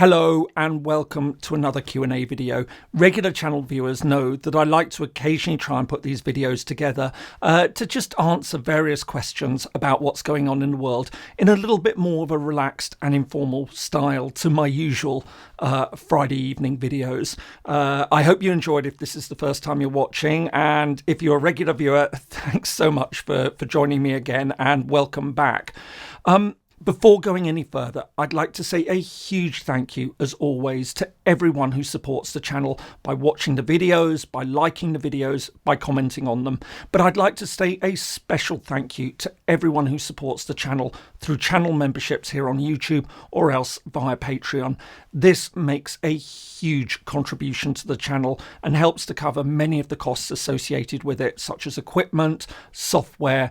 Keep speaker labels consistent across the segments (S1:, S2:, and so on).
S1: Hello and welcome to another Q&A video. Regular channel viewers know that I like to occasionally try and put these videos together to just answer various questions about what's going on in the world in a little bit more of a relaxed and informal style to my usual Friday evening videos. I hope you enjoyed if this is the first time you're watching, and if you're a regular viewer, thanks so much for joining me again and welcome back. Before going any further, I'd like to say a huge thank you, as always, to everyone who supports the channel by watching the videos, by liking the videos, by commenting on them. But I'd like to say a special thank you to everyone who supports the channel through channel memberships here on YouTube or else via Patreon. This makes a huge contribution to the channel and helps to cover many of the costs associated with it, such as equipment, software,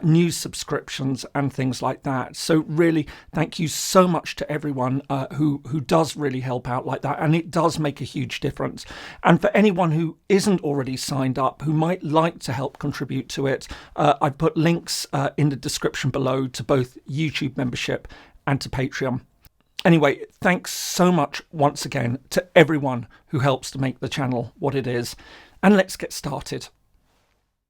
S1: news subscriptions and things like that. So really, thank you so much to everyone who does really help out like that, and it does make a huge difference. And for anyone who isn't already signed up, who might like to help contribute to it, I've put links in the description below to both YouTube membership and to Patreon. Anyway, thanks so much once again to everyone who helps to make the channel what it is. And let's get started.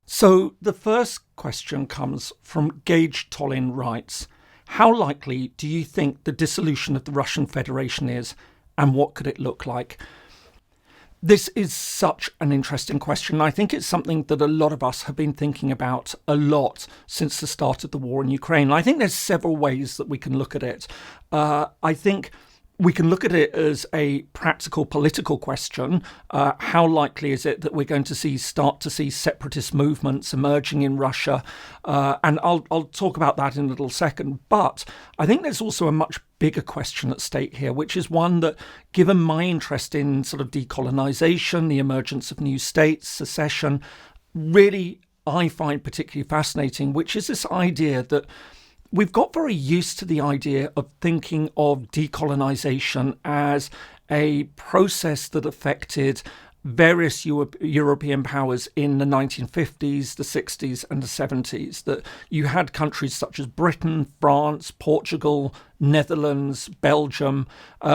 S1: So the first question comes from Gage Tollin writes, how likely do you think the dissolution of the Russian Federation is, and what could it look like? This is such an interesting question. I think it's something that a lot of us have been thinking about a lot since the start of the war in Ukraine. I think there's several ways that we can look at it. I think we can look at it as a practical political question. How likely is it that we're going to start to see separatist movements emerging in Russia? And I'll talk about that in a little second. But I think there's also a much bigger question at stake here, which is one that, given my interest in sort of decolonization, the emergence of new states, secession, really I find particularly fascinating, which is this idea that we've got very used to the idea of thinking of decolonization as a process that affected various European powers in the 1950s, the 60s and the 70s, that you had countries such as Britain, France, Portugal, Netherlands, Belgium,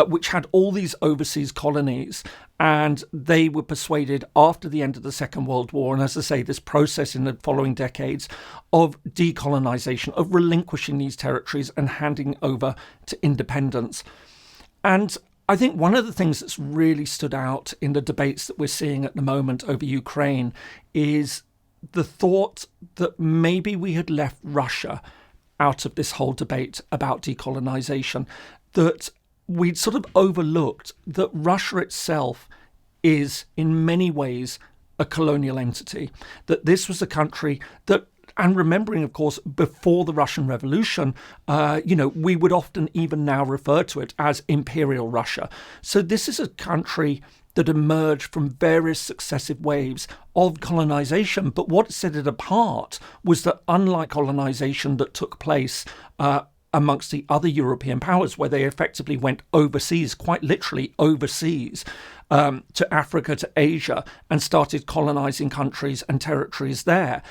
S1: which had all these overseas colonies, and they were persuaded after the end of the Second World War, and as I say, this process in the following decades of decolonization, of relinquishing these territories and handing over to independence. And I think one of the things that's really stood out in the debates that we're seeing at the moment over Ukraine is the thought that maybe we had left Russia out of this whole debate about decolonization, that we'd sort of overlooked that Russia itself is in many ways a colonial entity, that this was a country that, and remembering, of course, before the Russian Revolution, we would often even now refer to it as Imperial Russia. So this is a country that emerged from various successive waves of colonization. But what set it apart was that, unlike colonization that took place amongst the other European powers, where they effectively went overseas, quite literally overseas, to Africa, to Asia, and started colonizing countries and territories there.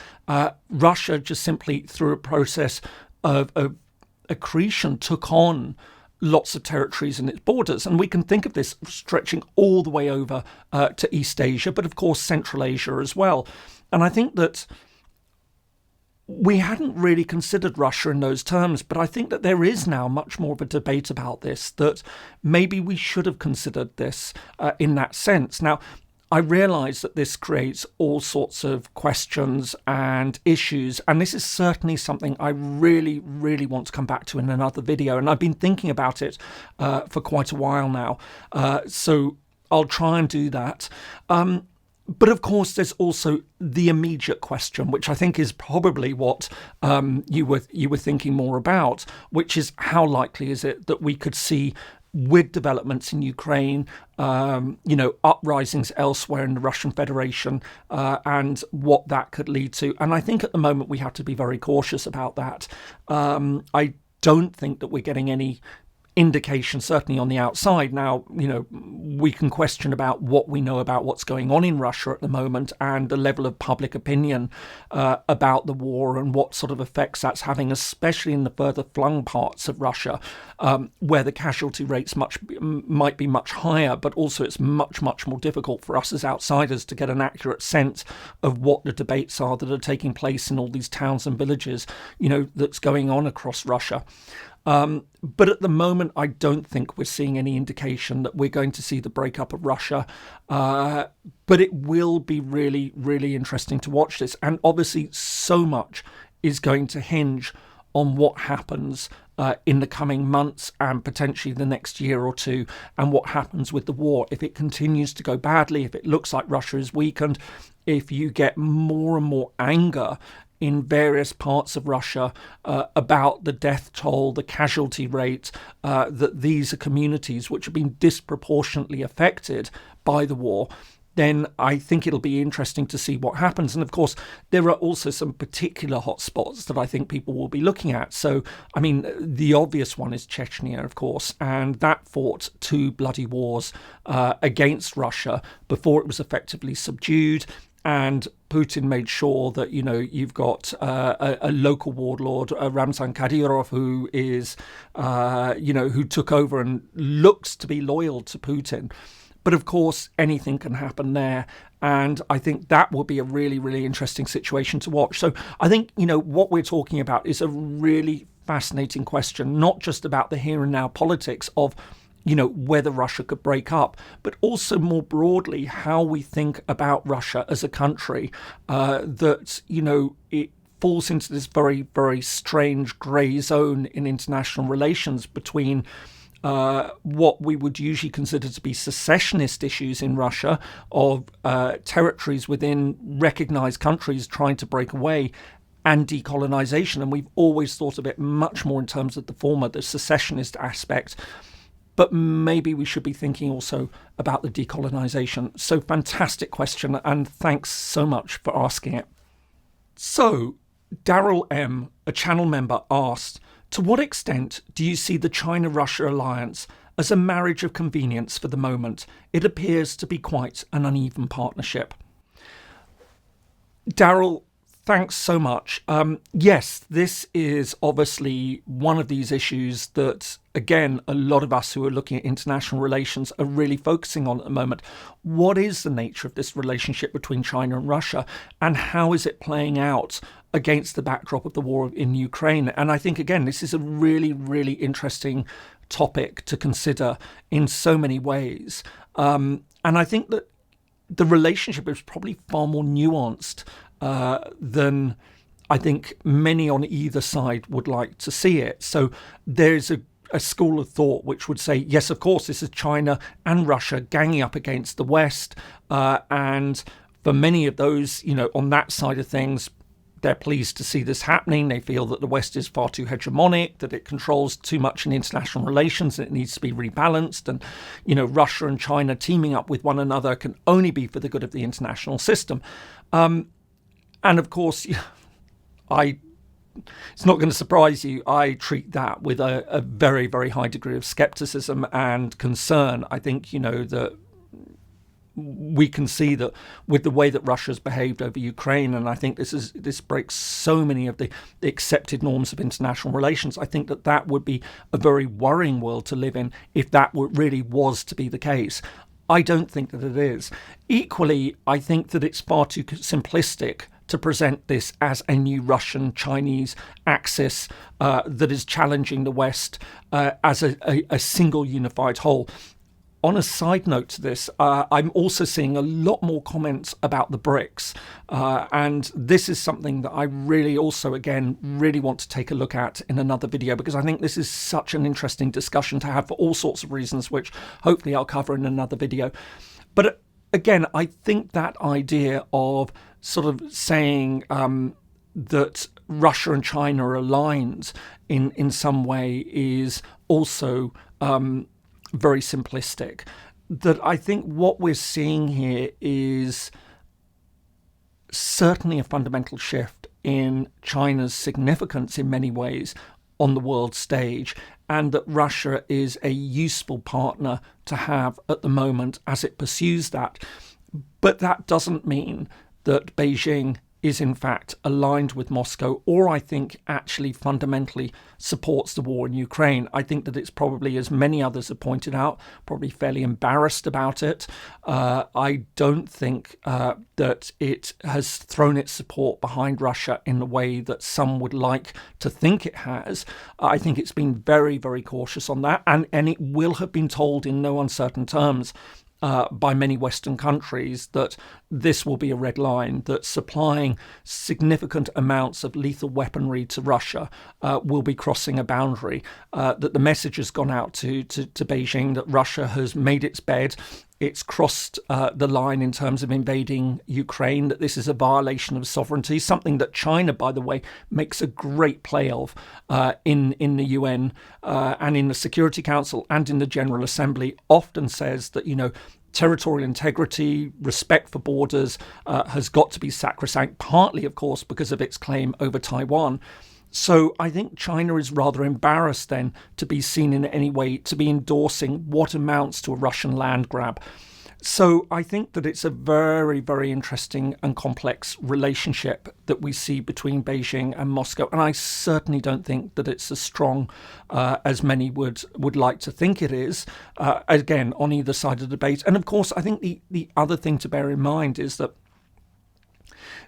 S1: Russia just simply, through a process of accretion, took on lots of territories in its borders. And we can think of this stretching all the way over to East Asia, but of course Central Asia as well. And I think that we hadn't really considered Russia in those terms, but I think that there is now much more of a debate about this, that maybe we should have considered this in that sense. Now, I realise that this creates all sorts of questions and issues, and this is certainly something I really, really want to come back to in another video, and I've been thinking about it for quite a while now, so I'll try and do that. But of course, there's also the immediate question, which I think is probably what you were thinking more about, which is how likely is it that we could see, with developments in Ukraine, uprisings elsewhere in the Russian Federation, and what that could lead to. And I think at the moment we have to be very cautious about that. I don't think that we're getting any indication, certainly on the outside. Now, we can question about what we know about what's going on in Russia at the moment and the level of public opinion about the war and what sort of effects that's having, especially in the further flung parts of Russia, where the casualty rates might be much higher, but also it's much more difficult for us as outsiders to get an accurate sense of what the debates are that are taking place in all these towns and villages, that's going on across Russia. But at the moment, I don't think we're seeing any indication that we're going to see the breakup of Russia. But it will be really, really interesting to watch this. And obviously, so much is going to hinge on what happens in the coming months and potentially the next year or two, and what happens with the war. If it continues to go badly, if it looks like Russia is weakened, if you get more and more anger in various parts of Russia about the death toll, the casualty rate, that these are communities which have been disproportionately affected by the war, then I think it'll be interesting to see what happens. And of course, there are also some particular hotspots that I think people will be looking at. So, I mean, the obvious one is Chechnya, of course, and that fought 2 bloody wars against Russia before it was effectively subdued. And Putin made sure that, you've got a local warlord, Ramzan Kadyrov, who is, who took over and looks to be loyal to Putin. But of course, anything can happen there. And I think that will be a really, really interesting situation to watch. So I think, what we're talking about is a really fascinating question, not just about the here and now politics of whether Russia could break up, but also more broadly how we think about Russia as a country, that, it falls into this very, very strange grey zone in international relations between what we would usually consider to be secessionist issues in Russia of territories within recognized countries trying to break away, and decolonization. And we've always thought of it much more in terms of the former, the secessionist aspect. But maybe we should be thinking also about the decolonization. So fantastic question, and thanks so much for asking it. So Daryl M., a channel member, asked, to what extent do you see the China-Russia alliance as a marriage of convenience for the moment? It appears to be quite an uneven partnership. Daryl, thanks so much. Yes, this is obviously one of these issues that, again, a lot of us who are looking at international relations are really focusing on at the moment. What is the nature of this relationship between China and Russia, and how is it playing out against the backdrop of the war in Ukraine? And I think, again, this is a really, really interesting topic to consider in so many ways. And I think that the relationship is probably far more nuanced than I think many on either side would like to see it. So there's a school of thought which would say, yes, of course, this is China and Russia ganging up against the West. And for many of those, on that side of things, they're pleased to see this happening. They feel that the West is far too hegemonic, that it controls too much in international relations, and it needs to be rebalanced. And, Russia and China teaming up with one another can only be for the good of the international system. And of course, it's not going to surprise you, I treat that with a very, very high degree of skepticism and concern. I think, that we can see that with the way that Russia's behaved over Ukraine, and I think this breaks so many of the accepted norms of international relations. I think that would be a very worrying world to live in if that really was to be the case. I don't think that it is. Equally, I think that it's far too simplistic to present this as a new Russian-Chinese axis that is challenging the West as a single unified whole. On a side note to this, I'm also seeing a lot more comments about the BRICS. And this is something that I really also, again, really want to take a look at in another video, because I think this is such an interesting discussion to have for all sorts of reasons, which hopefully I'll cover in another video. But again, I think that idea of sort of saying that Russia and China are aligned in some way is also very simplistic. That I think what we're seeing here is certainly a fundamental shift in China's significance in many ways on the world stage, and that Russia is a useful partner to have at the moment as it pursues that. But that doesn't mean that Beijing is in fact aligned with Moscow, or I think actually fundamentally supports the war in Ukraine. I think that it's probably, as many others have pointed out, probably fairly embarrassed about it. I don't think that it has thrown its support behind Russia in the way that some would like to think it has. I think it's been very, very cautious on that, and it will have been told in no uncertain terms by many Western countries that this will be a red line, that supplying significant amounts of lethal weaponry to Russia will be crossing a boundary, that the message has gone out to Beijing that Russia has made its bed, it's crossed the line in terms of invading Ukraine, that this is a violation of sovereignty, something that China, by the way, makes a great play of in the UN and in the Security Council and in the General Assembly, often says that, territorial integrity, respect for borders has got to be sacrosanct, partly, of course, because of its claim over Taiwan. So I think China is rather embarrassed then to be seen in any way to be endorsing what amounts to a Russian land grab. So I think that it's a very, very interesting and complex relationship that we see between Beijing and Moscow. And I certainly don't think that it's as strong as many would like to think it is, again, on either side of the debate. And of course, I think the other thing to bear in mind is that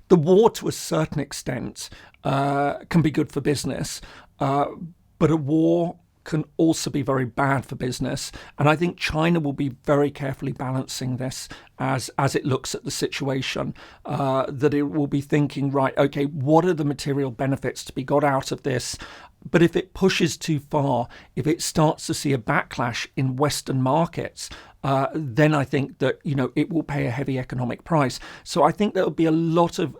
S1: the war, to a certain extent, can be good for business, but a war can also be very bad for business. And I think China will be very carefully balancing this as it looks at the situation, that it will be thinking, right, okay, what are the material benefits to be got out of this? But if it pushes too far, if it starts to see a backlash in Western markets, then I think that it will pay a heavy economic price. So I think there will be a lot of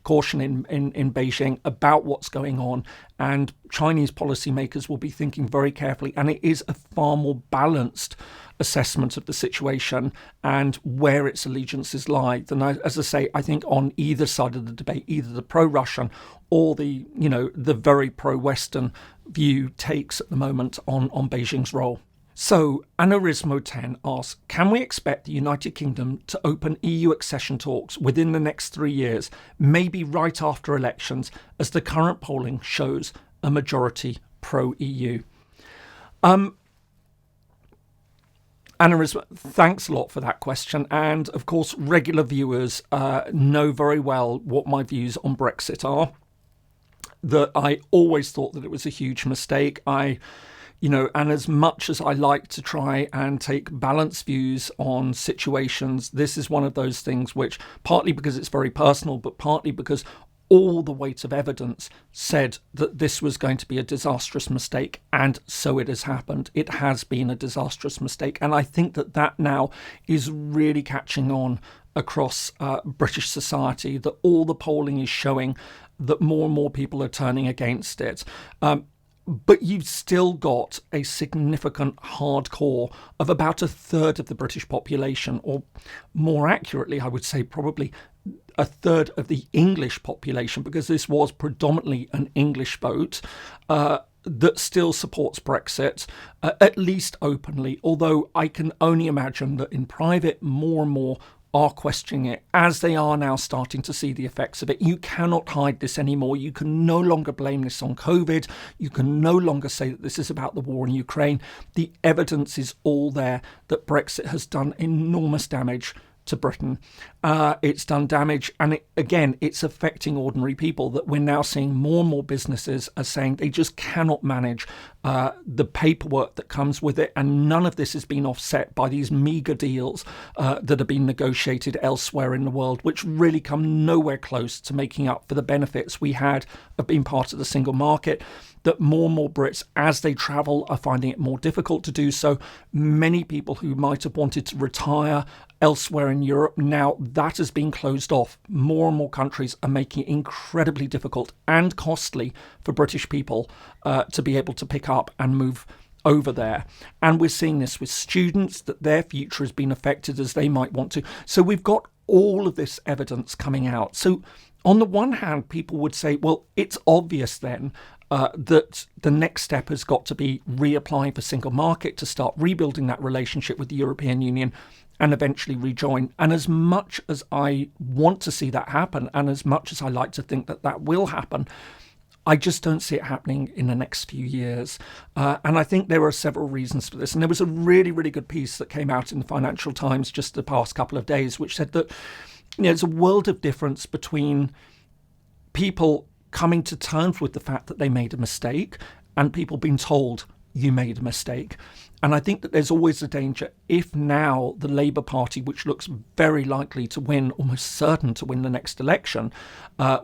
S1: caution in Beijing about what's going on, and Chinese policymakers will be thinking very carefully. And it is a far more balanced assessment of the situation and where its allegiances lie than, as I say, I think on either side of the debate, either the pro-Russian or the very pro-Western view takes at the moment on Beijing's role. So, Anarismo 10 asks, can we expect the United Kingdom to open EU accession talks within the next 3 years, maybe right after elections, as the current polling shows a majority pro-EU? Anarismo, thanks a lot for that question. And of course, regular viewers know very well what my views on Brexit are, that I always thought that it was a huge mistake. And as much as I like to try and take balanced views on situations, this is one of those things which, partly because it's very personal, but partly because all the weight of evidence said that this was going to be a disastrous mistake, and so it has happened. It has been a disastrous mistake, and I think that now is really catching on across British society, that all the polling is showing that more and more people are turning against it. But you've still got a significant hardcore of about a third of the British population, or more accurately, I would say probably a third of the English population, because this was predominantly an English vote, that still supports Brexit, at least openly, although I can only imagine that in private more and more are questioning it, as they are now starting to see the effects of it. You cannot hide this anymore. You can no longer blame this on COVID. You can no longer say that this is about the war in Ukraine. The evidence is all there that Brexit has done enormous damage to Britain. It's done damage, and it's affecting ordinary people, that we're now seeing more and more businesses are saying they just cannot manage the paperwork that comes with it, and none of this has been offset by these meagre deals that have been negotiated elsewhere in the world, which really come nowhere close to making up for the benefits we had of being part of the single market. That more and more Brits, as they travel, are finding it more difficult to do so. Many people who might have wanted to retire elsewhere in Europe, now that has been closed off. More and more countries are making it incredibly difficult and costly for British people to be able to pick up and move over there. And we're seeing this with students, that their future has been affected as they might want to. So we've got all of this evidence coming out. So on the one hand, people would say, well, it's obvious then that the next step has got to be reapplying for single market to start rebuilding that relationship with the European Union and eventually rejoin. And as much as I want to see that happen, and as much as I like to think that that will happen, I just don't see it happening in the next few years. And I think there are several reasons for this. And there was a really, really good piece that came out in the Financial Times just the past couple of days, which said that there's a world of difference between people coming to terms with the fact that they made a mistake and people being told you made a mistake. And I think that there's always a danger if now the Labour Party, which looks very likely to win, almost certain to win the next election,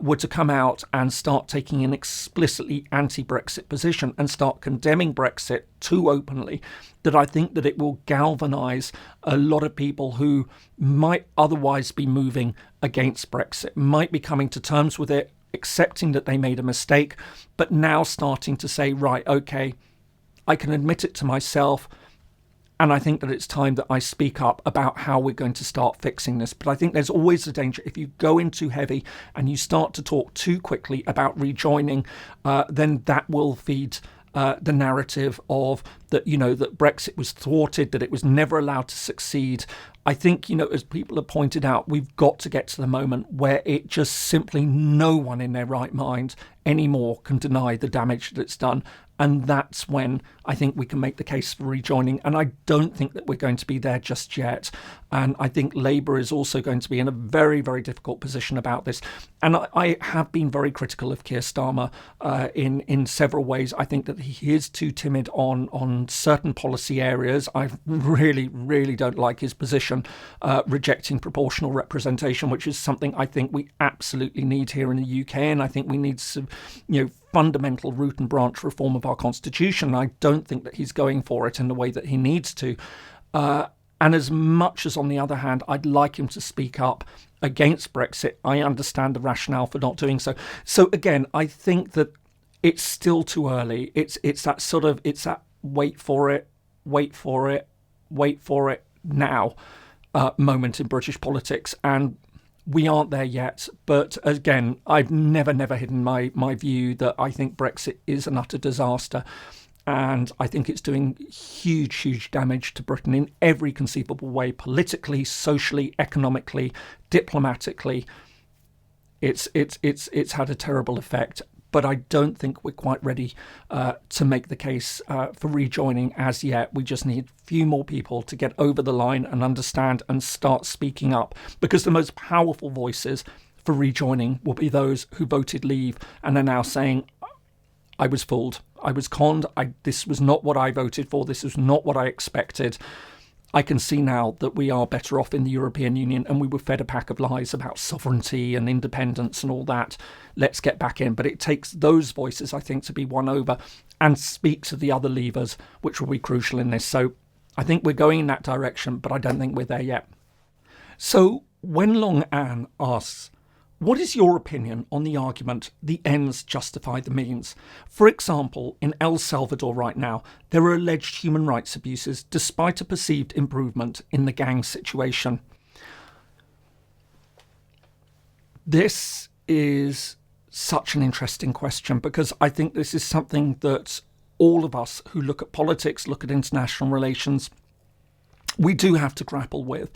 S1: were to come out and start taking an explicitly anti-Brexit position and start condemning Brexit too openly, that I think that it will galvanise a lot of people who might otherwise be moving against Brexit, might be coming to terms with it, accepting that they made a mistake, but now starting to say, right, okay, I can admit it to myself, and I think that it's time that I speak up about how we're going to start fixing this. But I think there's always a danger if you go in too heavy and you start to talk too quickly about rejoining, then that will feed the narrative of that, that Brexit was thwarted, that it was never allowed to succeed. I think, as people have pointed out, we've got to get to the moment where it just simply no one in their right mind anymore can deny the damage that it's done. And that's when I think we can make the case for rejoining. And I don't think that we're going to be there just yet. And I think Labour is also going to be in a very, very difficult position about this. And I have been very critical of Keir Starmer in several ways. I think that he is too timid on certain policy areas. I really, really don't like his position rejecting proportional representation, which is something I think we absolutely need here in the UK. And I think we need some, fundamental root and branch reform of our constitution. I don't think that he's going for it in the way that he needs to. And as much as, on the other hand, I'd like him to speak up against Brexit, I understand the rationale for not doing so. So again, I think that it's still too early. It's that wait for it now moment in British politics. And we aren't there yet, but again, I've never hidden my view that I think Brexit is an utter disaster, and I think it's doing huge damage to Britain in every conceivable way, politically, socially, economically, diplomatically. It's had a terrible effect, but I don't think we're quite ready to make the case for rejoining as yet. We just need a few more people to get over the line and understand and start speaking up, because the most powerful voices for rejoining will be those who voted leave and are now saying, I was fooled, I was conned, this was not what I voted for, this was not what I expected. I can see now that we are better off in the European Union, and we were fed a pack of lies about sovereignty and independence and all that. Let's get back in. But it takes those voices, I think, to be won over and speak to the other levers, which will be crucial in this. So I think we're going in that direction, but I don't think we're there yet. So when Long Anne asks, what is your opinion on the argument the ends justify the means? For example, in El Salvador right now, there are alleged human rights abuses despite a perceived improvement in the gang situation. This is such an interesting question, because I think this is something that all of us who look at politics, look at international relations, we do have to grapple with.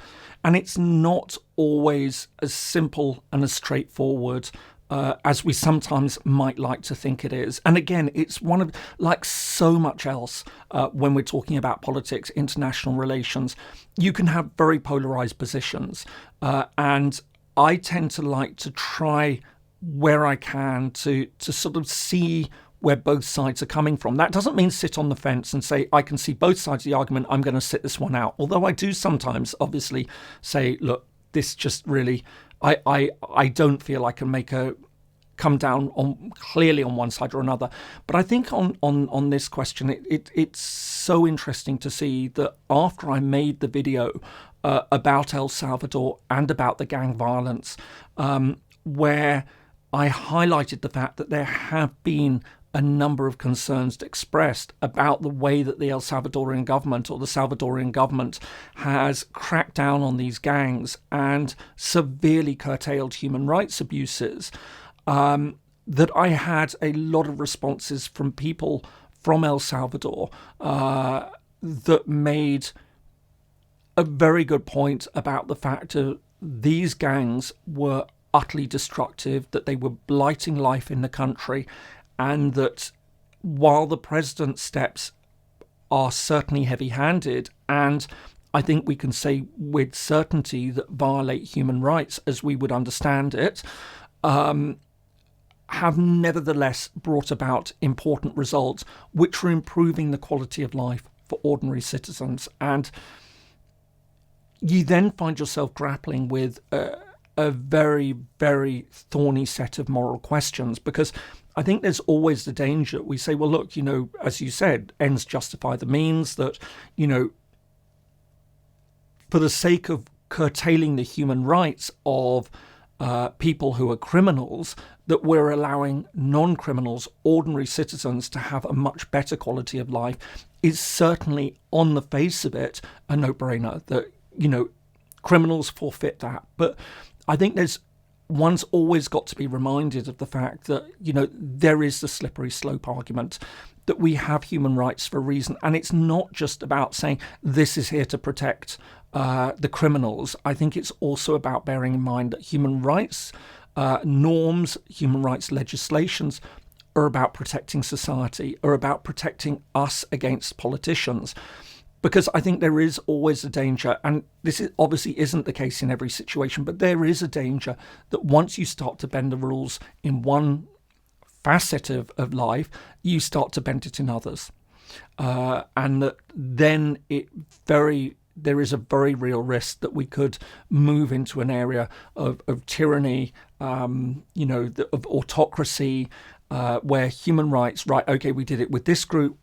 S1: And it's not always as simple and as straightforward as we sometimes might like to think it is. And again, it's one of, like so much else, when we're talking about politics, international relations, you can have very polarized positions. And I tend to like to try where I can to sort of see where both sides are coming from. That doesn't mean sit on the fence and say, I can see both sides of the argument, I'm going to sit this one out. Although I do sometimes obviously say, look, this just really, I don't feel I can come down on clearly on one side or another. But I think on this question, it's so interesting to see that after I made the video about El Salvador and about the gang violence, where I highlighted the fact that there have been a number of concerns expressed about the way that the El Salvadorian government or the Salvadorian government has cracked down on these gangs and severely curtailed human rights abuses. that I had a lot of responses from people from El Salvador that made a very good point about the fact that these gangs were utterly destructive, that they were blighting life in the country, and that while the president's steps are certainly heavy-handed, and I think we can say with certainty that violate human rights as we would understand it, have nevertheless brought about important results which are improving the quality of life for ordinary citizens. And you then find yourself grappling with a very, very thorny set of moral questions, because I think there's always the danger. We say, well, look, as you said, ends justify the means, that, for the sake of curtailing the human rights of people who are criminals, that we're allowing non-criminals, ordinary citizens, to have a much better quality of life is certainly, on the face of it, a no-brainer, that, criminals forfeit that. But I think one's always got to be reminded of the fact that, there is the slippery slope argument, that we have human rights for a reason. And it's not just about saying this is here to protect the criminals. I think it's also about bearing in mind that human rights norms, human rights legislations are about protecting society, are about protecting us against politicians. Because I think there is always a danger, and obviously isn't the case in every situation, but there is a danger that once you start to bend the rules in one facet of life, you start to bend it in others. And that then there is a very real risk that we could move into an area of tyranny, of autocracy, where human rights, right, okay, we did it with this group,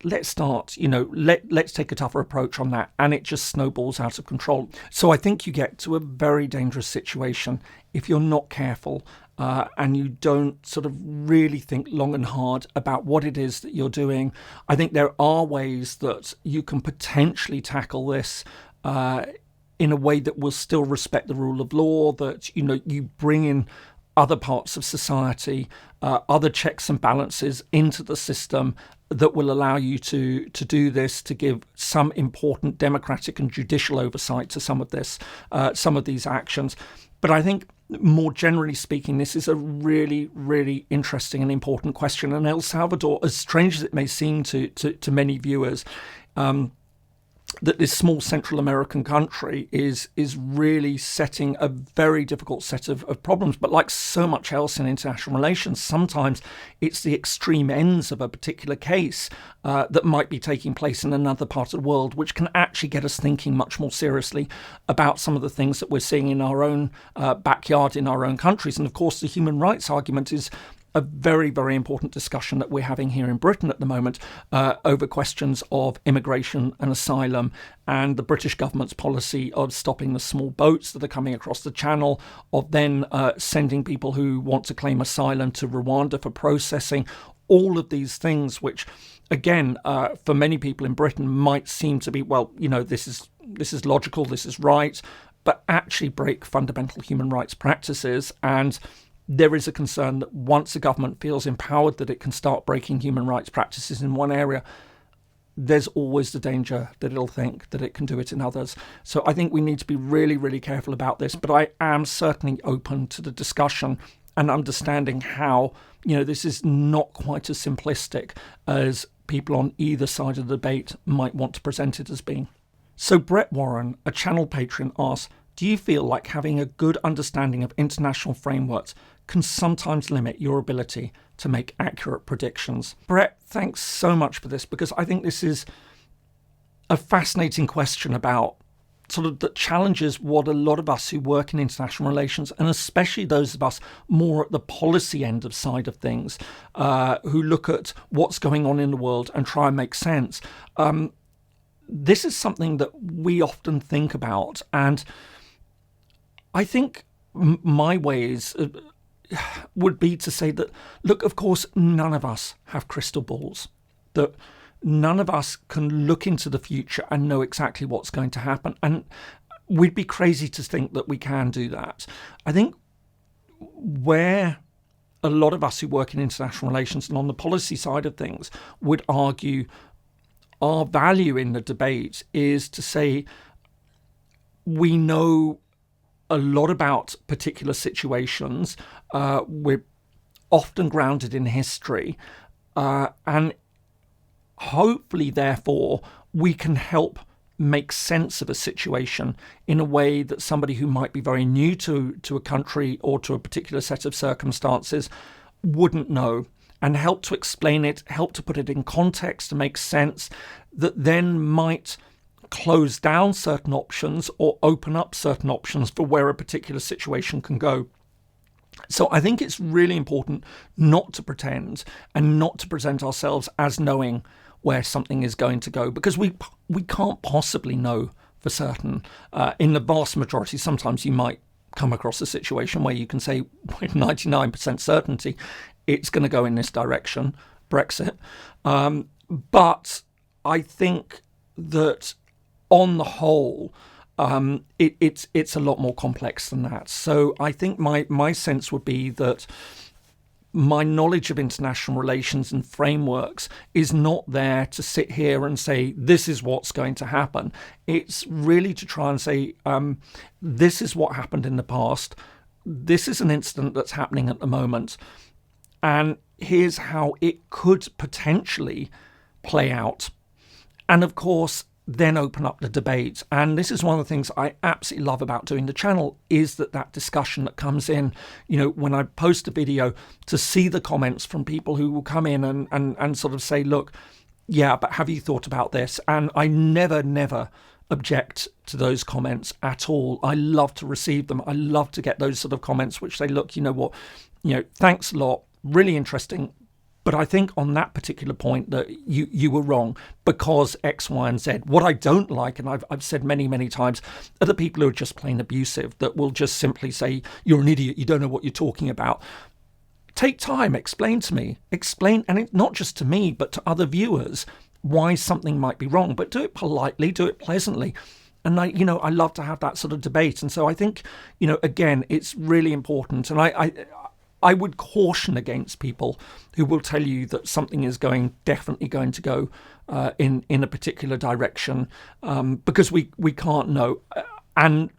S1: let's start, let's take a tougher approach on that, and it just snowballs out of control. So I think you get to a very dangerous situation if you're not careful and you don't sort of really think long and hard about what it is that you're doing. I think there are ways that you can potentially tackle this in a way that will still respect the rule of law, that, you bring in other parts of society, other checks and balances into the system that will allow you to do this, to give some important democratic and judicial oversight to some of these actions. But I think, more generally speaking, this is a really, really interesting and important question. And El Salvador, as strange as it may seem to many viewers, that this small Central American country is really setting a very difficult set of problems. But like so much else in international relations, sometimes it's the extreme ends of a particular case that might be taking place in another part of the world, which can actually get us thinking much more seriously about some of the things that we're seeing in our own backyard, in our own countries. And of course, the human rights argument is a very, very important discussion that we're having here in Britain at the moment over questions of immigration and asylum, and the British government's policy of stopping the small boats that are coming across the channel, of then sending people who want to claim asylum to Rwanda for processing. All of these things which, again, for many people in Britain might seem to be, well, this is logical, this is right, but actually break fundamental human rights practices. And there is a concern that once a government feels empowered that it can start breaking human rights practices in one area, there's always the danger that it'll think that it can do it in others. So I think we need to be really, really careful about this. But I am certainly open to the discussion and understanding how, this is not quite as simplistic as people on either side of the debate might want to present it as being. So Brett Warren, a channel patron, asks, do you feel like having a good understanding of international frameworks can sometimes limit your ability to make accurate predictions? Brett, thanks so much for this, because I think this is a fascinating question about sort of that challenges what a lot of us who work in international relations, and especially those of us more at the policy end of side of things, who look at what's going on in the world and try and make sense. This is something that we often think about, and I think my ways would be to say that, look, of course, none of us have crystal balls, that none of us can look into the future and know exactly what's going to happen. And we'd be crazy to think that we can do that. I think where a lot of us who work in international relations and on the policy side of things would argue our value in the debate is to say we know a lot about particular situations. We're often grounded in history, and hopefully, therefore, we can help make sense of a situation in a way that somebody who might be very new to a country or to a particular set of circumstances wouldn't know, and help to explain it, help to put it in context to make sense, that then might close down certain options or open up certain options for where a particular situation can go. So I think it's really important not to pretend and not to present ourselves as knowing where something is going to go, because we can't possibly know for certain. In the vast majority, sometimes you might come across a situation where you can say with 99% certainty it's going to go in this direction, Brexit. But I think that on the whole, it's a lot more complex than that. So I think my sense would be that my knowledge of international relations and frameworks is not there to sit here and say, this is what's going to happen. It's really to try and say, this is what happened in the past. This is an incident that's happening at the moment. And here's how it could potentially play out. And of course, then open up the debate. And this is one of the things I absolutely love about doing the channel, is that discussion that comes in, when I post a video, to see the comments from people who will come in and sort of say, look, yeah, but have you thought about this? And I never object to those comments at all. I love to receive them. I love to get those sort of comments which say, look, you know what, thanks a lot, really interesting. But I think on that particular point that you were wrong because X, Y, and Z. What I don't like, and I've said many times, are the people who are just plain abusive, that will just simply say, you're an idiot, you don't know what you're talking about. Take time, explain to me. Explain, and it, not just to me, but to other viewers, why something might be wrong. But do it politely, do it pleasantly. And I love to have that sort of debate. And so I think, again, it's really important. And I would caution against people who will tell you that something is definitely going to go in a particular direction, because we can't know. And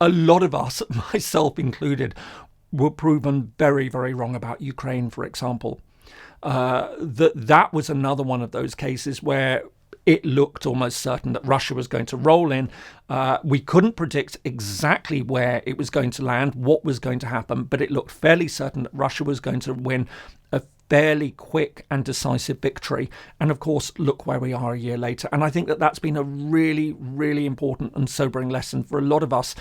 S1: a lot of us, myself included, were proven very, very wrong about Ukraine, for example. That was another one of those cases where it looked almost certain that Russia was going to roll in. We couldn't predict exactly where it was going to land, what was going to happen, but it looked fairly certain that Russia was going to win a fairly quick and decisive victory. And of course, look where we are a year later. And I think that that's been a really, really important and sobering lesson for a lot of us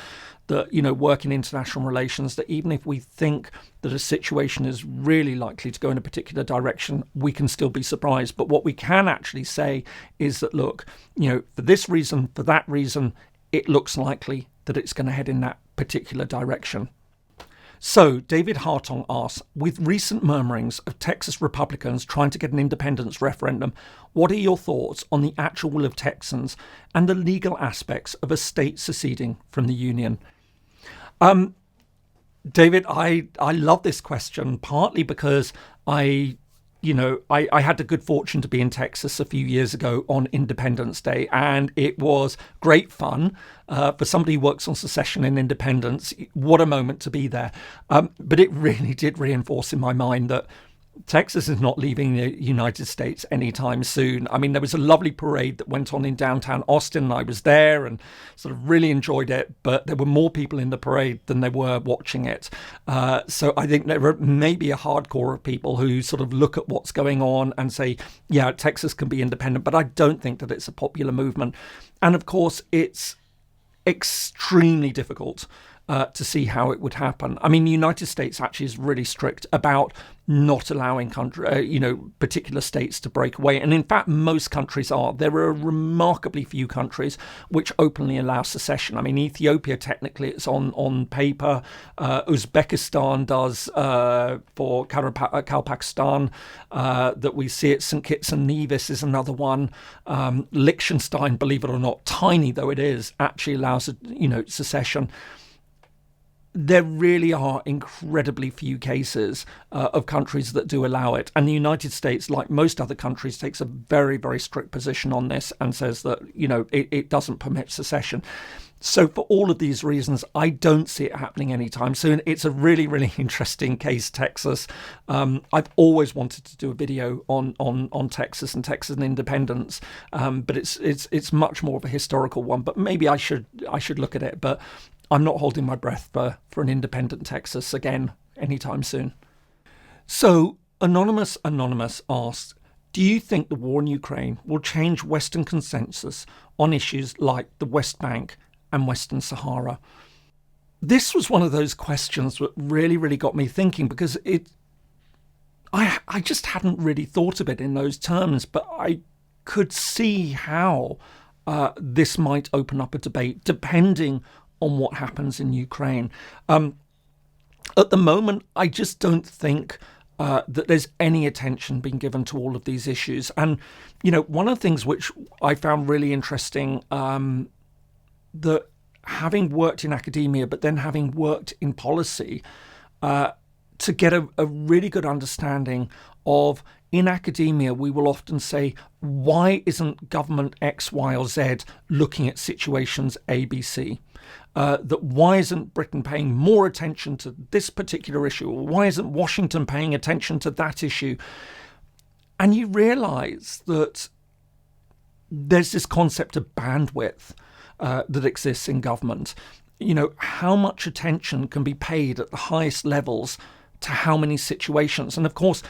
S1: that, work in international relations, that even if we think that a situation is really likely to go in a particular direction, we can still be surprised. But what we can actually say is that, look, for this reason, for that reason, it looks likely that it's going to head in that particular direction. So, David Hartong asks, with recent murmurings of Texas Republicans trying to get an independence referendum, what are your thoughts on the actual will of Texans and the legal aspects of a state seceding from the Union? David, I love this question, partly because I had the good fortune to be in Texas a few years ago on Independence Day, and it was great fun. For somebody who works on secession and independence, what a moment to be there. But it really did reinforce in my mind that Texas is not leaving the United States anytime soon. I mean, there was a lovely parade that went on in downtown Austin, and I was there and sort of really enjoyed it, but there were more people in the parade than there were watching it. So I think there may be a hardcore of people who sort of look at what's going on and say, yeah, Texas can be independent, but I don't think that it's a popular movement. And of course, it's extremely difficult to see how it would happen. I mean, the United States actually is really strict about not allowing particular states to break away. And in fact, most countries are. There are remarkably few countries which openly allow secession. I mean, Ethiopia, technically, it's on paper. Uzbekistan does for Kalpakistan that we see it. St. Kitts and Nevis is another one. Liechtenstein, believe it or not, tiny though it is, actually allows secession. there really are incredibly few cases of countries that do allow it. And the United States, like most other countries, takes a very, very strict position on this and says that, it doesn't permit secession. So for all of these reasons, I don't see it happening anytime soon. It's a really, really interesting case, Texas. I've always wanted to do a video on Texas and Texas independence, but it's much more of a historical one. But maybe I should look at it. But I'm not holding my breath for an independent Texas again anytime soon. So Anonymous asks, do you think the war in Ukraine will change Western consensus on issues like the West Bank and Western Sahara? This was one of those questions that really, really got me thinking, because I just hadn't really thought of it in those terms, but I could see how this might open up a debate depending on what happens in Ukraine. At the moment, I just don't think that there's any attention being given to all of these issues. And, one of the things which I found really interesting, that having worked in academia, but then having worked in policy, to get a really good understanding of, in academia, we will often say, why isn't government X, Y, or Z looking at situations A, B, C? That why isn't Britain paying more attention to this particular issue? Or why isn't Washington paying attention to that issue? And you realise that there's this concept of bandwidth that exists in government. How much attention can be paid at the highest levels to how many situations? And of course,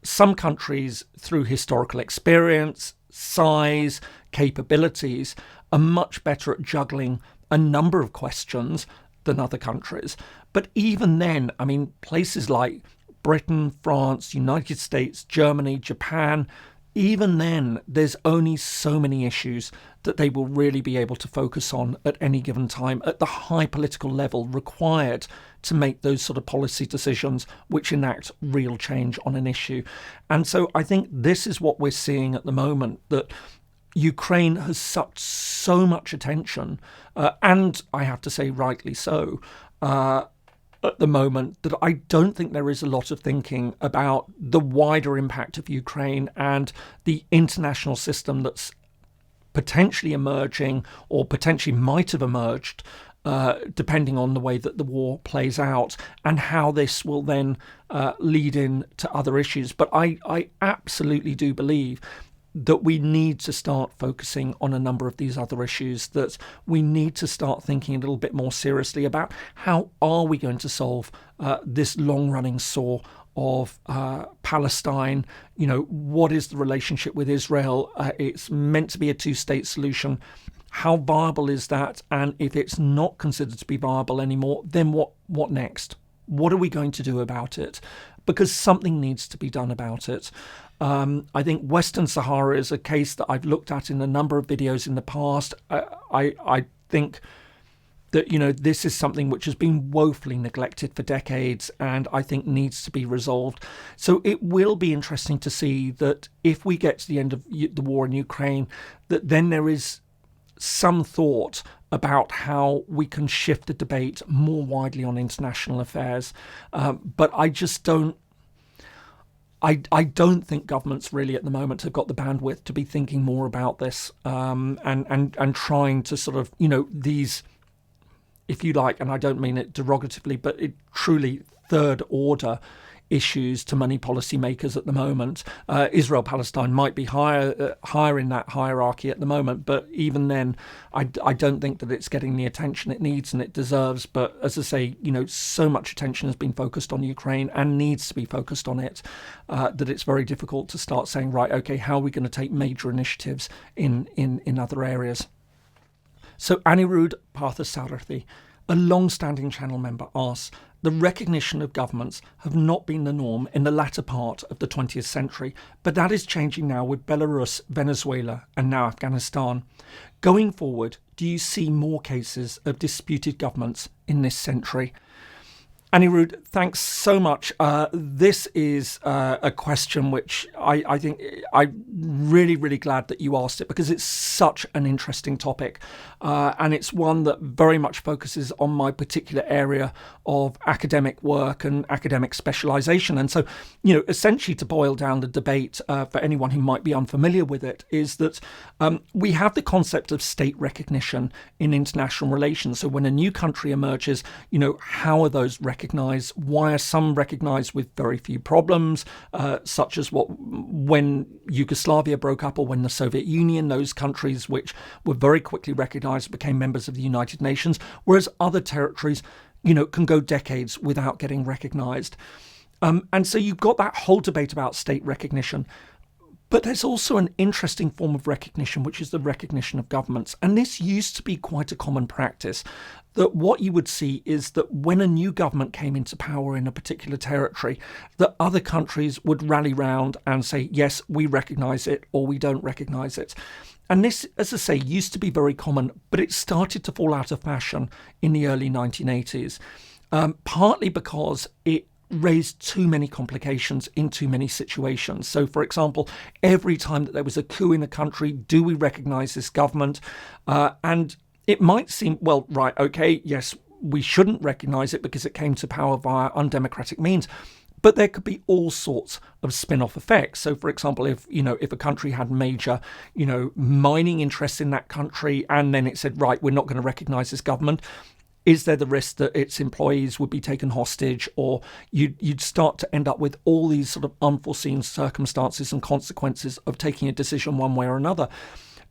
S1: some countries, through historical experience, size, capabilities, are much better at juggling a number of questions than other countries. But even then, places like Britain, France, United States, Germany, Japan, even then, there's only so many issues that they will really be able to focus on at any given time at the high political level required to make those sort of policy decisions which enact real change on an issue. And so I think this is what we're seeing at the moment, that Ukraine has sucked so much attention, and I have to say rightly so, at the moment, that I don't think there is a lot of thinking about the wider impact of Ukraine and the international system that's potentially emerging, or potentially might have emerged, depending on the way that the war plays out, and how this will then lead in to other issues. But I absolutely do believe that we need to start focusing on a number of these other issues, that we need to start thinking a little bit more seriously about how are we going to solve this long-running sore of Palestine. What is the relationship with Israel? It's meant to be a two-state solution. How viable is that? And if it's not considered to be viable anymore, then what next? What are we going to do about it? Because something needs to be done about it. I think Western Sahara is a case that I've looked at in a number of videos in the past. I think that, this is something which has been woefully neglected for decades, and I think needs to be resolved. So it will be interesting to see that if we get to the end of the war in Ukraine, that then there is some thought about how we can shift the debate more widely on international affairs. But I just don't. I don't think governments really at the moment have got the bandwidth to be thinking more about this, and trying to sort of, these, if you like, and I don't mean it derogatively, but it truly third order issues to money policymakers at the moment. Israel-Palestine might be higher in that hierarchy at the moment, but even then, I don't think that it's getting the attention it needs and it deserves. But as I say, so much attention has been focused on Ukraine and needs to be focused on it, that it's very difficult to start saying, right, okay, how are we going to take major initiatives in other areas? So Anirudh Parthasarathi, a long-standing channel member, asks, the recognition of governments have not been the norm in the latter part of the 20th century, but that is changing now with Belarus, Venezuela, and now Afghanistan. Going forward, do you see more cases of disputed governments in this century? Anirudh, thanks so much. This is a question which I think I'm really, really glad that you asked it, because it's such an interesting topic. And it's one that very much focuses on my particular area of academic work and academic specialization. And so, essentially, to boil down the debate for anyone who might be unfamiliar with it, is that we have the concept of state recognition in international relations. So when a new country emerges, how are those recognized? Why are some recognized with very few problems, such as when Yugoslavia broke up, or when the Soviet Union, those countries which were very quickly recognized became members of the United Nations, whereas other territories, can go decades without getting recognized. And so you've got that whole debate about state recognition. But there's also an interesting form of recognition, which is the recognition of governments. And this used to be quite a common practice, that what you would see is that when a new government came into power in a particular territory, that other countries would rally round and say, yes, we recognise it, or we don't recognise it. And this, as I say, used to be very common, but it started to fall out of fashion in the early 1980s, partly because it raised too many complications in too many situations. So, for example, every time that there was a coup in a country, do we recognise this government? And it might seem, well, right, okay, yes, we shouldn't recognise it because it came to power via undemocratic means. But there could be all sorts of spin-off effects. So, for example, if a country had major, mining interests in that country, and then it said, right, we're not going to recognise this government, is there the risk that its employees would be taken hostage, or you'd start to end up with all these sort of unforeseen circumstances and consequences of taking a decision one way or another?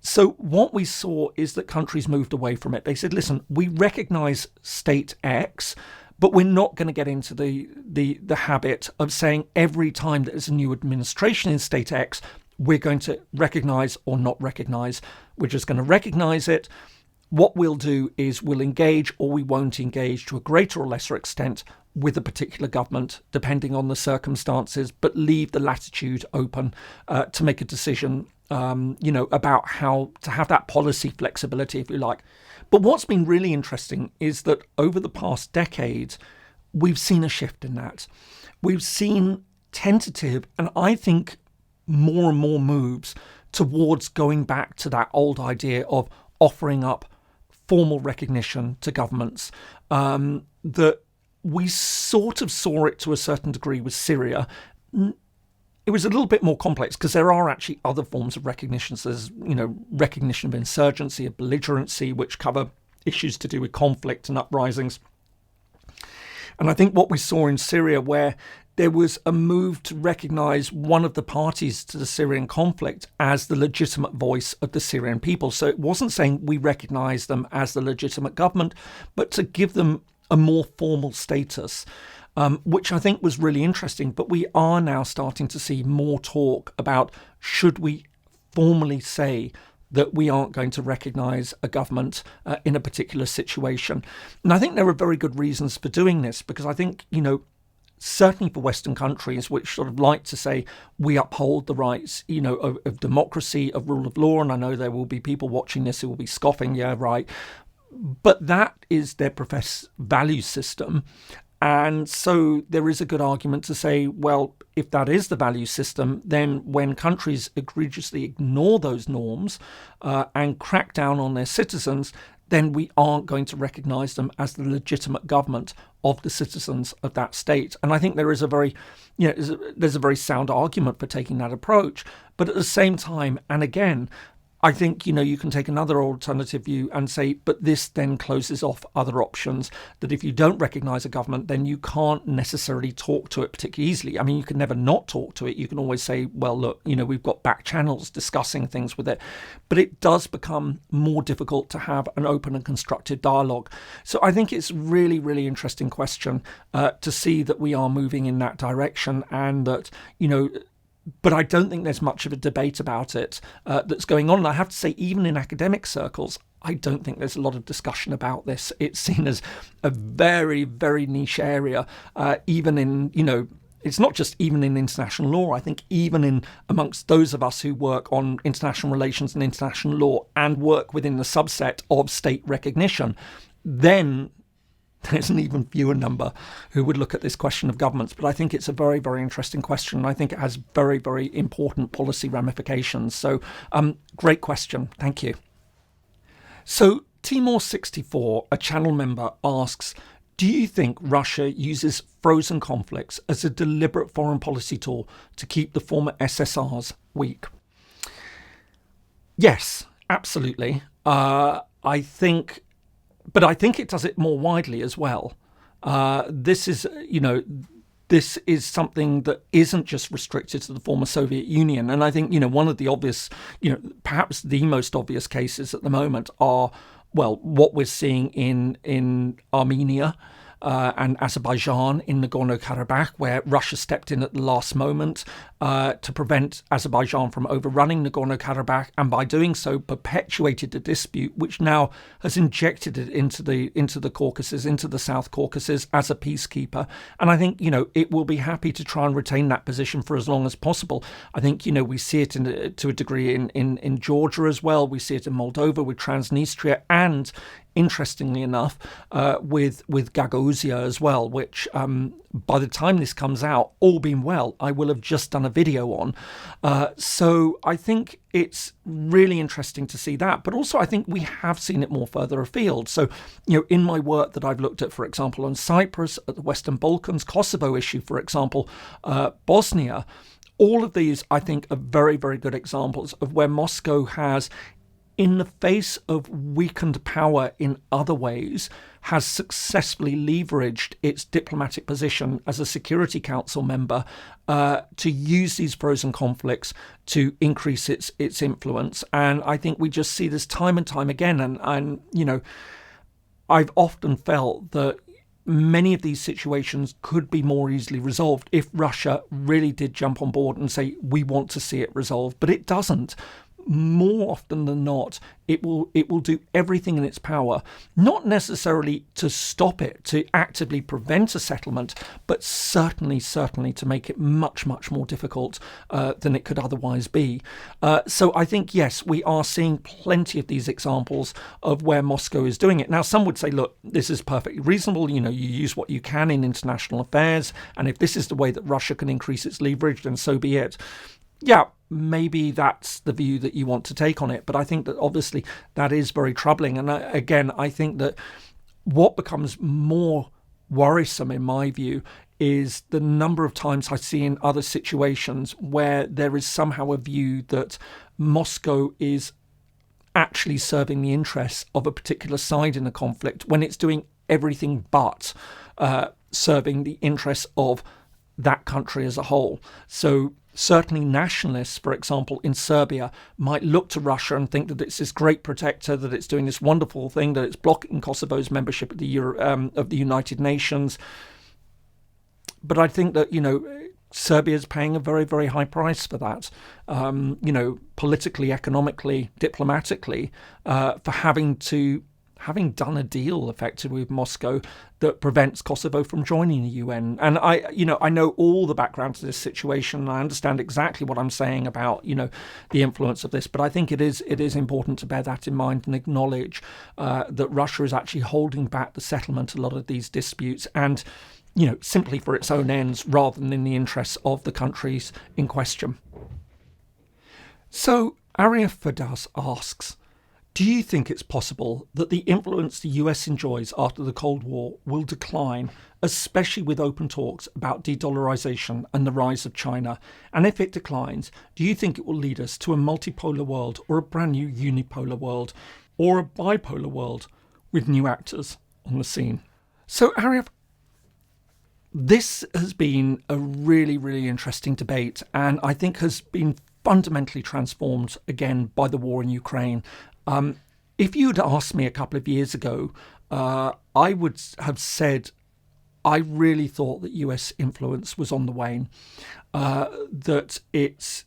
S1: So what we saw is that countries moved away from it. They said, listen, we recognise state X, but we're not going to get into the habit of saying every time that there's a new administration in state X, we're going to recognise or not recognise. We're just going to recognise it. What we'll do is we'll engage, or we won't engage to a greater or lesser extent with a particular government, depending on the circumstances, but leave the latitude open to make a decision, about how to have that policy flexibility, if you like. But what's been really interesting is that over the past decade, we've seen a shift in that. We've seen tentative, and I think more and more moves towards going back to that old idea of offering up formal recognition to governments. That we sort of saw it to a certain degree with Syria. It was a little bit more complex because there are actually other forms of recognition. So there's, recognition of insurgency, of belligerency, which cover issues to do with conflict and uprisings. And I think what we saw in Syria, where there was a move to recognise one of the parties to the Syrian conflict as the legitimate voice of the Syrian people. So it wasn't saying we recognise them as the legitimate government, but to give them a more formal status, which I think was really interesting. But we are now starting to see more talk about, should we formally say that we aren't going to recognise a government in a particular situation. And I think there are very good reasons for doing this, because I think, certainly for Western countries, which sort of like to say we uphold the rights, of democracy, of rule of law, and I know there will be people watching this who will be scoffing, yeah, right. But that is their professed value system. And so there is a good argument to say, well, if that is the value system, then when countries egregiously ignore those norms and crack down on their citizens, then we aren't going to recognise them as the legitimate government of the citizens of that state. And I think there is a very, there's a very sound argument for taking that approach. But at the same time, and again, I think, you can take another alternative view and say, but this then closes off other options, that if you don't recognise a government, then you can't necessarily talk to it particularly easily. I mean, you can never not talk to it. You can always say, well, look, we've got back channels discussing things with it. But it does become more difficult to have an open and constructive dialogue. So I think it's really, really interesting question to see that we are moving in that direction, and that, but I don't think there's much of a debate about it that's going on. And I have to say, even in academic circles, I don't think there's a lot of discussion about this. It's seen as a very, very niche area, even in, it's not just even in international law. I think even in amongst those of us who work on international relations and international law and work within the subset of state recognition, then there's an even fewer number who would look at this question of governments. But I think it's a very, very interesting question. I think it has very, very important policy ramifications. So great question. Thank you. So Timor64, a channel member, asks, do you think Russia uses frozen conflicts as a deliberate foreign policy tool to keep the former SSRs weak? Yes, absolutely. I think it does it more widely as well. This is something that isn't just restricted to the former Soviet Union. And I think, one of the obvious, perhaps the most obvious cases at the moment are, well, what we're seeing in Armenia and Azerbaijan in Nagorno-Karabakh, where Russia stepped in at the last moment to prevent Azerbaijan from overrunning Nagorno-Karabakh, and by doing so perpetuated the dispute, which now has injected it into the Caucasus, into the South Caucasus as a peacekeeper. And I think, it will be happy to try and retain that position for as long as possible. I think, we see it to a degree in Georgia as well. We see it in Moldova with Transnistria, and interestingly enough, with Gagauzia as well, which by the time this comes out, all being well, I will have just done a video on. So I think it's really interesting to see that. But also I think we have seen it more further afield. So, in my work that I've looked at, for example, on Cyprus, at the Western Balkans, Kosovo issue, for example, Bosnia, all of these, I think, are very, very good examples of where Moscow has, in the face of weakened power in other ways, has successfully leveraged its diplomatic position as a Security Council member to use these frozen conflicts to increase its influence. And I think we just see this time and time again. And I've often felt that many of these situations could be more easily resolved if Russia really did jump on board and say, we want to see it resolved. But it doesn't. More often than not, it will do everything in its power, not necessarily to stop it, to actively prevent a settlement, but certainly to make it much, much more difficult than it could otherwise be. So I think, yes, we are seeing plenty of these examples of where Moscow is doing it. Now, some would say, look, this is perfectly reasonable. You use what you can in international affairs. And if this is the way that Russia can increase its leverage, then so be it. Yeah, maybe that's the view that you want to take on it. But I think that obviously that is very troubling. And again, I think that what becomes more worrisome in my view is the number of times I see in other situations where there is somehow a view that Moscow is actually serving the interests of a particular side in the conflict when it's doing everything but serving the interests of that country as a whole. So certainly nationalists, for example, in Serbia, might look to Russia and think that it's this great protector, that it's doing this wonderful thing, that it's blocking Kosovo's membership of the United Nations. But I think that, Serbia is paying a very, very high price for that, politically, economically, diplomatically, for having done a deal effectively with Moscow that prevents Kosovo from joining the UN. And I know all the background to this situation, and I understand exactly what I'm saying about, the influence of this. But I think it is important to bear that in mind and acknowledge that Russia is actually holding back the settlement of a lot of these disputes, and, simply for its own ends rather than in the interests of the countries in question. So Arya Fadas asks, do you think it's possible that the influence the US enjoys after the Cold War will decline, especially with open talks about de-dollarization and the rise of China? And if it declines, do you think it will lead us to a multipolar world, or a brand new unipolar world, or a bipolar world with new actors on the scene? So, Arya, this has been a really, really interesting debate, and I think has been fundamentally transformed again by the war in Ukraine. If you'd asked me a couple of years ago, I would have said I really thought that US influence was on the wane, that its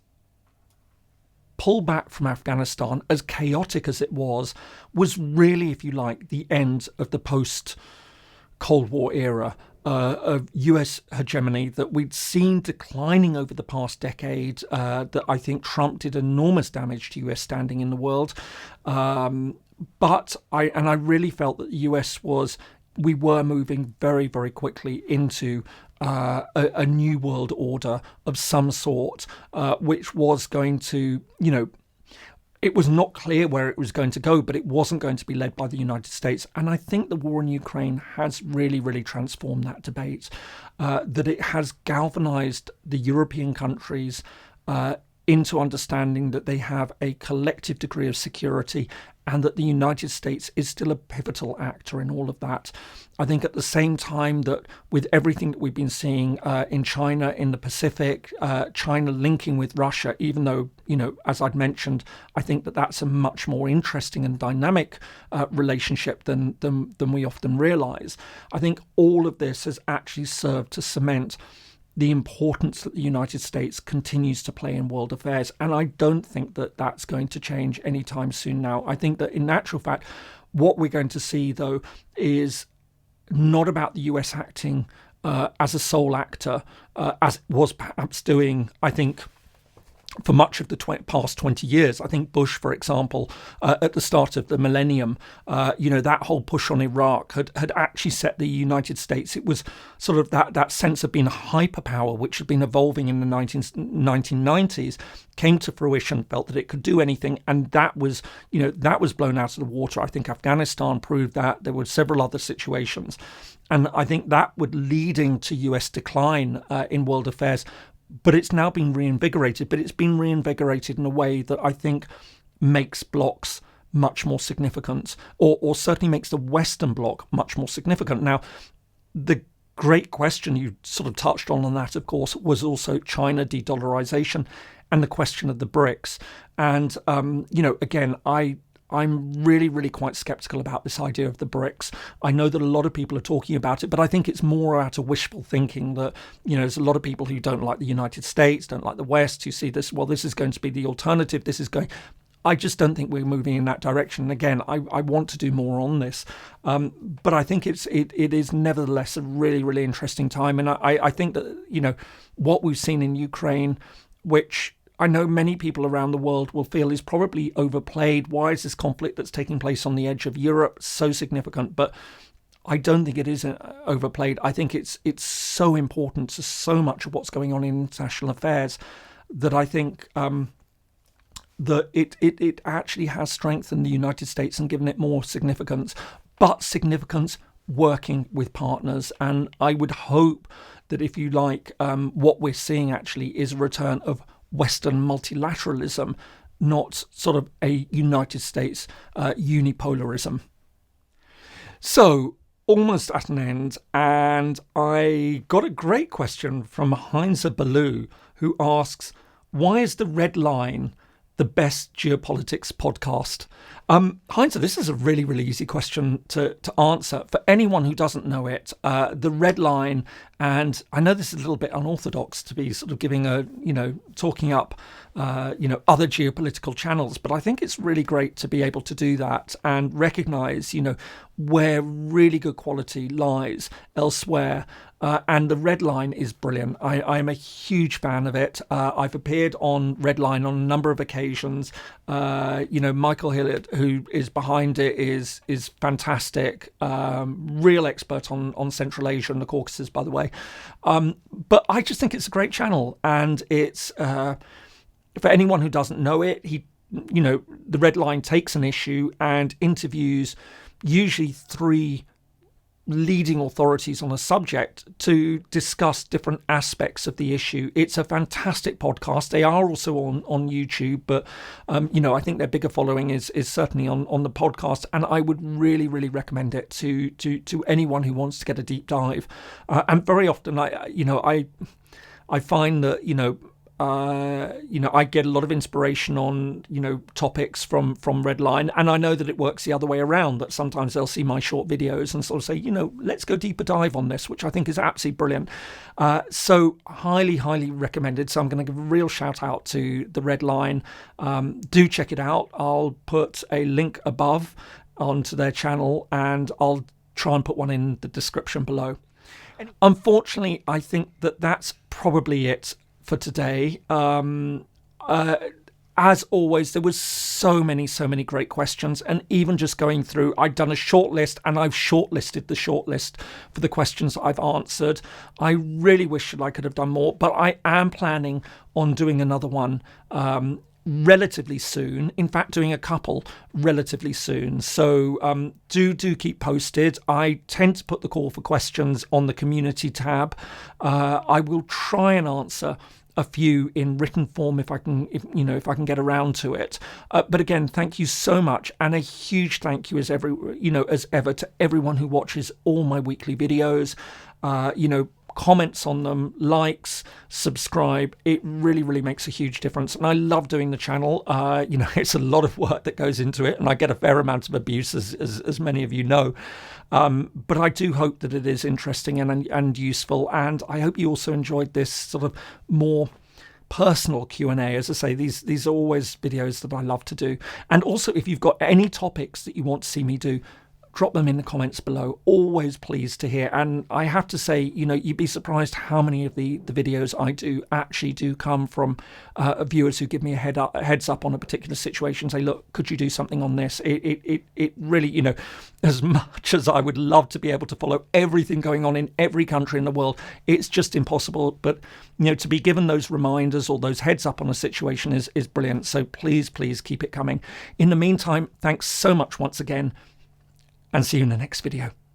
S1: pullback from Afghanistan, as chaotic as it was really, if you like, the end of the post-Cold War era of US hegemony that we'd seen declining over the past decade, that I think Trump did enormous damage to US standing in the world. But I really felt that the US was we were moving very, very quickly into a new world order of some sort, which was going to, it was not clear where it was going to go, but it wasn't going to be led by the United States. And I think the war in Ukraine has really, really transformed that debate, that it has galvanized the European countries into understanding that they have a collective degree of security and that the United States is still a pivotal actor in all of that. I think at the same time that with everything that we've been seeing in China, in the Pacific, China linking with Russia, even though, as I'd mentioned, I think that that's a much more interesting and dynamic relationship than we often realize. I think all of this has actually served to cement the importance that the United States continues to play in world affairs. And I don't think that that's going to change anytime soon now. I think that in actual fact, what we're going to see, though, is not about the US acting as a sole actor, as it was perhaps doing, I think, for much of the past 20 years. I think Bush, for example, at the start of the millennium, that whole push on Iraq had actually set the United States. It was sort of that sense of being a hyperpower, which had been evolving in the 1990s, came to fruition, felt that it could do anything. And that was blown out of the water. I think Afghanistan proved that. There were several other situations. And I think that would leading to US decline in world affairs. But it's now been reinvigorated, but it's been reinvigorated in a way that I think makes blocs much more significant, or certainly makes the Western bloc much more significant. Now, the great question you sort of touched on that, of course, was also China de-dollarization and the question of the BRICS. And, again, I'm really, really quite skeptical about this idea of the BRICS. I know that a lot of people are talking about it, but I think it's more out of wishful thinking that, there's a lot of people who don't like the United States, don't like the West, who see this, well, this is going to be the alternative. I just don't think we're moving in that direction. Again, I want to do more on this. But I think it is nevertheless a really, really interesting time. And I think that, what we've seen in Ukraine, which I know many people around the world will feel is probably overplayed. Why is this conflict that's taking place on the edge of Europe so significant? But I don't think it is overplayed. I think it's so important to so much of what's going on in international affairs that I think that it actually has strengthened the United States and given it more significance, but significance working with partners. And I would hope that, if you like, what we're seeing actually is a return of Western multilateralism, not sort of a United States unipolarism. So, almost at an end, and I got a great question from Heinz Ballou, who asks, why is The Red Line the best geopolitics podcast? Heinz, this is a really, really easy question to answer. For anyone who doesn't know it, The Red Line, and I know this is a little bit unorthodox to be sort of giving talking up, other geopolitical channels, but I think it's really great to be able to do that and recognize, where really good quality lies elsewhere. And The Red Line is brilliant. I am a huge fan of it. I've appeared on Red Line on a number of occasions. Michael Hillard, who is behind it, is fantastic. Real expert on Central Asia and the Caucasus, by the way. But I just think it's a great channel, and it's for anyone who doesn't know it, The Red Line takes an issue and interviews usually 3 leading authorities on a subject to discuss different aspects of the issue. It's a fantastic podcast. They are also on YouTube, but I think their bigger following is certainly on the podcast, and I would really, really recommend it to anyone who wants to get a deep dive. And very often I find that I get a lot of inspiration on, topics from Red Line. And I know that it works the other way around, that sometimes they'll see my short videos and sort of say, let's go deeper dive on this, which I think is absolutely brilliant. So highly, highly recommended. So I'm going to give a real shout out to The Red Line. Do check it out. I'll put a link above onto their channel, and I'll try and put one in the description below. Unfortunately, I think that that's probably it for today. As always, there was so many great questions, and even just going through, I'd done a short list, and I've shortlisted the shortlist for the questions I've answered. I really wish that I could have done more, but I am planning on doing another one relatively soon. In fact, doing a couple relatively soon. So do keep posted. I tend to put the call for questions on the community tab. I will try and answer a few in written form if I can get around to it. But again, thank you so much, and a huge thank you as ever to everyone who watches all my weekly videos. Comments on them, likes, subscribe. It really makes a huge difference, and I love doing the channel. It's a lot of work that goes into it, and I get a fair amount of abuse, as many of you know. But I do hope that it is interesting and useful, and I hope you also enjoyed this sort of more personal Q&A. As I say, these are always videos that I love to do. And also, if you've got any topics that you want to see me do, drop them in the comments below. Always pleased to hear. And I have to say, you'd be surprised how many of the videos I do actually do come from viewers who give me a heads up on a particular situation, say, look, could you do something on this? It really, as much as I would love to be able to follow everything going on in every country in the world, it's just impossible. But, to be given those reminders or those heads up on a situation is brilliant. So please keep it coming. In the meantime, thanks so much once again, and see you in the next video.